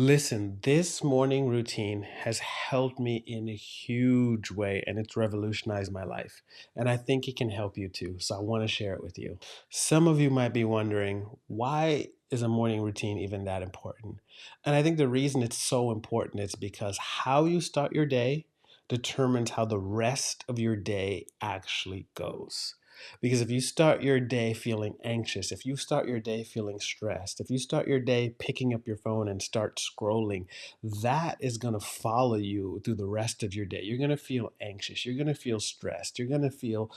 Listen, this morning routine has helped me in a huge way and it's revolutionized my life. And I think it can help you too. So I want to share it with you. Some of you might be wondering, why is a morning routine even that important? And I think the reason it's so important is because how you start your day determines how the rest of your day actually goes. Because if you start your day feeling anxious, if you start your day feeling stressed, if you start your day picking up your phone and start scrolling, that is going to follow you through the rest of your day. You're going to feel anxious. You're going to feel stressed. You're going to feel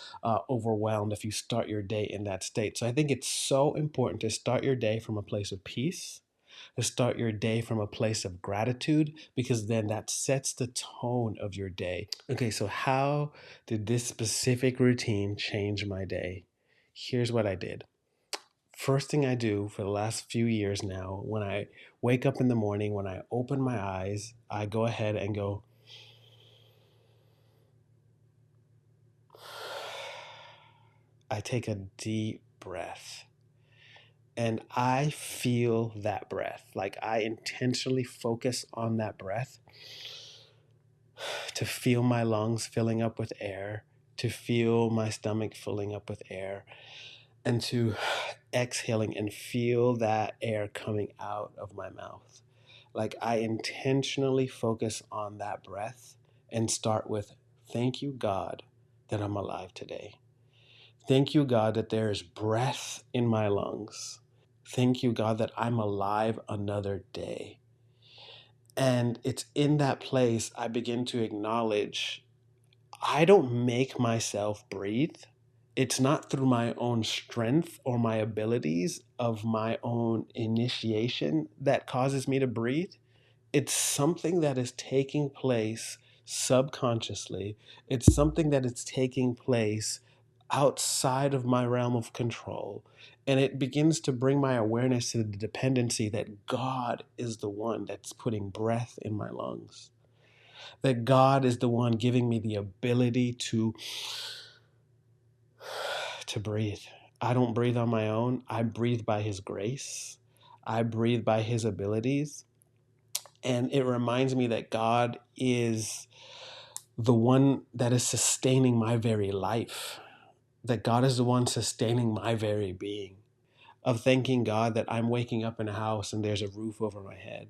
overwhelmed if you start your day in that state. So I think it's so important to start your day from a place of peace, to start your day from a place of gratitude, because then that sets the tone of your day. Okay, so how did this specific routine change my day? Here's what I did. First thing I do for the last few years now, when I wake up in the morning, when I open my eyes, I go ahead and go, I take a deep breath and I feel that breath. Like I intentionally focus on that breath to feel my lungs filling up with air, to feel my stomach filling up with air, and to exhaling and feel that air coming out of my mouth. Like I intentionally focus on that breath and start with, thank you, God, that I'm alive today. Thank you, God, that there is breath in my lungs. Thank you, God, that I'm alive another day. And it's in that place I begin to acknowledge I don't make myself breathe. It's not through my own strength or my abilities of my own initiation that causes me to breathe. It's something that is taking place subconsciously. It's something that is taking place outside of my realm of control. And it begins to bring my awareness to the dependency that God is the one that's putting breath in my lungs, that God is the one giving me the ability to breathe. I don't breathe on my own. I breathe by his grace. I breathe by his abilities. And it reminds me that God is the one that is sustaining my very life, that God is the one sustaining my very being, of thanking God that I'm waking up in a house and there's a roof over my head,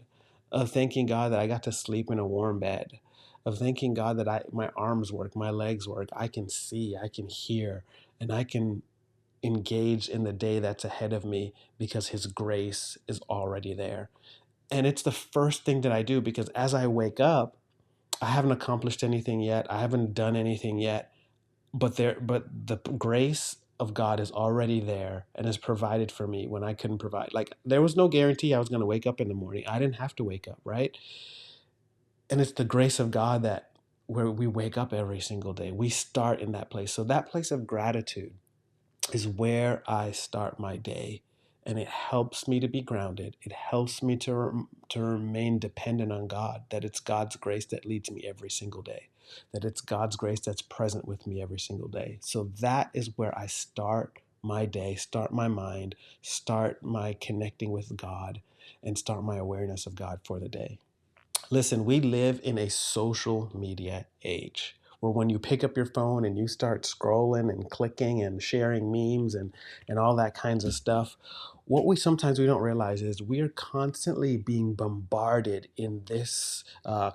of thanking God that I got to sleep in a warm bed, of thanking God that my arms work, my legs work, I can see, I can hear, and I can engage in the day that's ahead of me because his grace is already there. And it's the first thing that I do because as I wake up, I haven't accomplished anything yet. I haven't done anything yet, but the grace of God is already there and is provided for me when I couldn't provide. Like there was no guarantee I was going to wake up in the morning. I didn't have to wake up, right? And it's the grace of God that where we wake up every single day. We start in that place. So that place of gratitude is where I start my day. And it helps me to be grounded. It helps me to remain dependent on God, that it's God's grace that leads me every single day, that it's God's grace that's present with me every single day. So that is where I start my day, start my mind, start my connecting with God, and start my awareness of God for the day. Listen, we live in a social media age where when you pick up your phone and you start scrolling and clicking and sharing memes and all that kinds of stuff, what we sometimes we don't realize is we are constantly being bombarded in this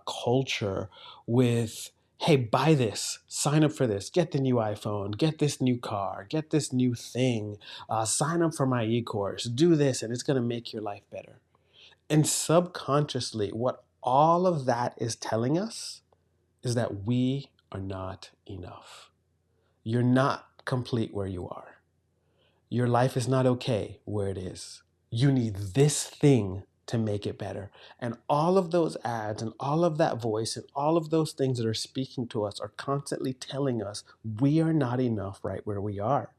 culture with, hey, buy this, sign up for this, get the new iPhone, get this new car, get this new thing, sign up for my e-course, do this, and it's going to make your life better. And subconsciously, what all of that is telling us is that we are not enough. You're not complete where you are. Your life is not okay where it is. You need this thing to make it better. And all of those ads and all of that voice and all of those things that are speaking to us are constantly telling us we are not enough right where we are.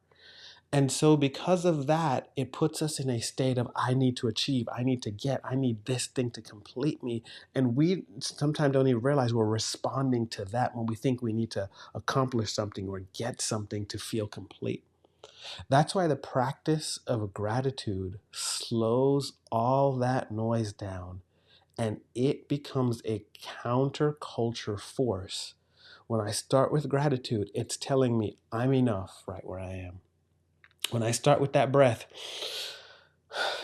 And so, because of that, it puts us in a state of, I need to achieve, I need to get, I need this thing to complete me. And we sometimes don't even realize we're responding to that when we think we need to accomplish something or get something to feel complete. That's why the practice of gratitude slows all that noise down And it becomes a counterculture force. When I start with gratitude, it's telling me I'm enough right where I am. When I start with that breath,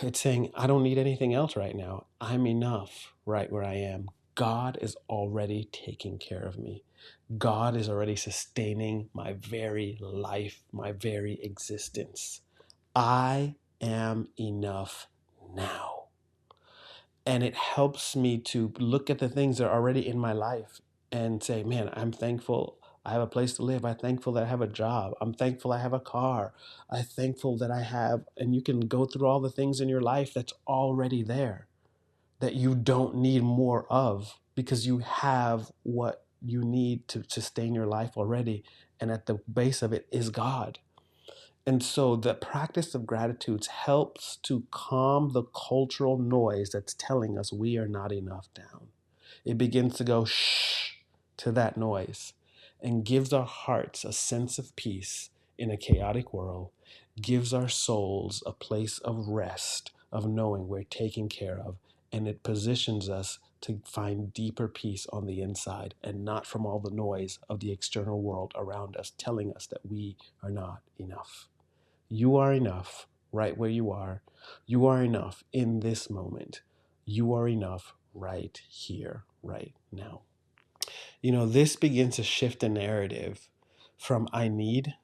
it's saying I don't need anything else right now. I'm enough right where I am. God is already taking care of me. God is already sustaining my very life, my very existence. I am enough now. And it helps me to look at the things that are already in my life and say, man, I'm thankful I have a place to live. I'm thankful that I have a job. I'm thankful I have a car. I'm thankful that I have, and you can go through all the things in your life that's already there that you don't need more of because you have what you need to sustain your life already. And at the base of it is God. And so the practice of gratitude helps to calm the cultural noise that's telling us we are not enough down. It begins to go shh to that noise and gives our hearts a sense of peace in a chaotic world, gives our souls a place of rest, of knowing we're taken care of, and it positions us to find deeper peace on the inside and not from all the noise of the external world around us telling us that we are not enough. You are enough right where you are. You are enough in this moment. You are enough right here, right now. This begins to shift the narrative from I need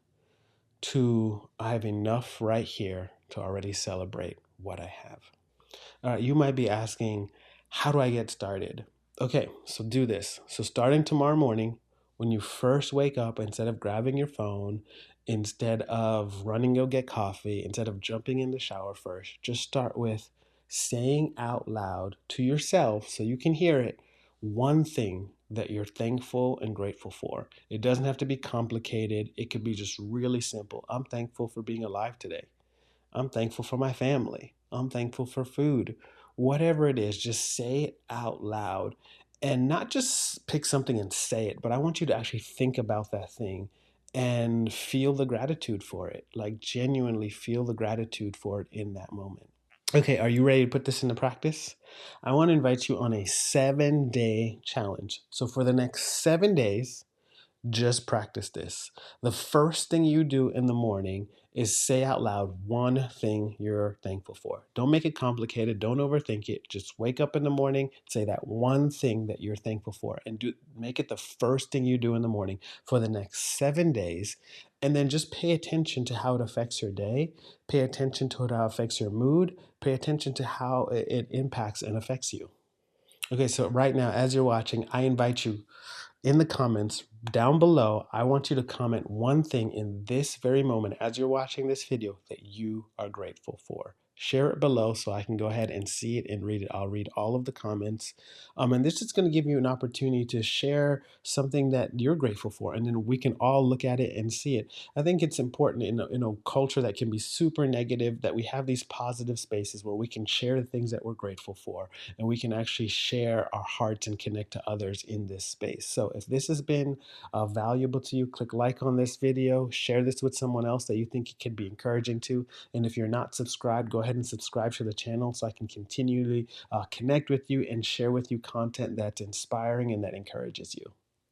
to I have enough right here to already celebrate what I have. All right, you might be asking, how do I get started? Okay, so do this. So starting tomorrow morning, when you first wake up, instead of grabbing your phone, instead of running to go get coffee, instead of jumping in the shower first, just start with saying out loud to yourself so you can hear it one thing that you're thankful and grateful for. It doesn't have to be complicated. It could be just really simple. I'm thankful for being alive today. I'm thankful for my family. I'm thankful for food. Whatever it is, just say it out loud and not just pick something and say it, but I want you to actually think about that thing and feel the gratitude for it. Like genuinely feel the gratitude for it in that moment. Okay, are you ready to put this into practice? I want to invite you on a 7-day challenge. So for the next 7 days, just practice this. The first thing you do in the morning is say out loud one thing you're thankful for. Don't make it complicated. Don't overthink it. Just wake up in the morning, say that one thing that you're thankful for, and make it the first thing you do in the morning for the next 7 days. And then just pay attention to how it affects your day. Pay attention to how it affects your mood. Pay attention to how it impacts and affects you. Okay, so right now, as you're watching, I invite you in the comments down below, I want you to comment one thing in this very moment as you're watching this video that you are grateful for. Share it below so I can go ahead and see it and read it. I'll read all of the comments. And this is going to give you an opportunity to share something that you're grateful for, and then we can all look at it and see it. I think it's important in a culture that can be super negative that we have these positive spaces where we can share the things that we're grateful for, and we can actually share our hearts and connect to others in this space. So if this has been valuable to you, click like on this video, share this with someone else that you think it could be encouraging to. And if you're not subscribed, go ahead and subscribe to the channel so I can continually connect with you and share with you content that's inspiring and that encourages you.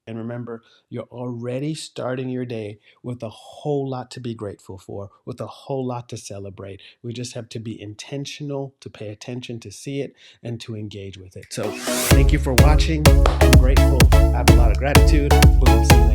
And remember, you're already starting your day with a whole lot to be grateful for, with a whole lot to celebrate. We just have to be intentional, to pay attention, to see it, and to engage with it. So thank you for watching. I'm grateful. I have a lot of gratitude. We'll see you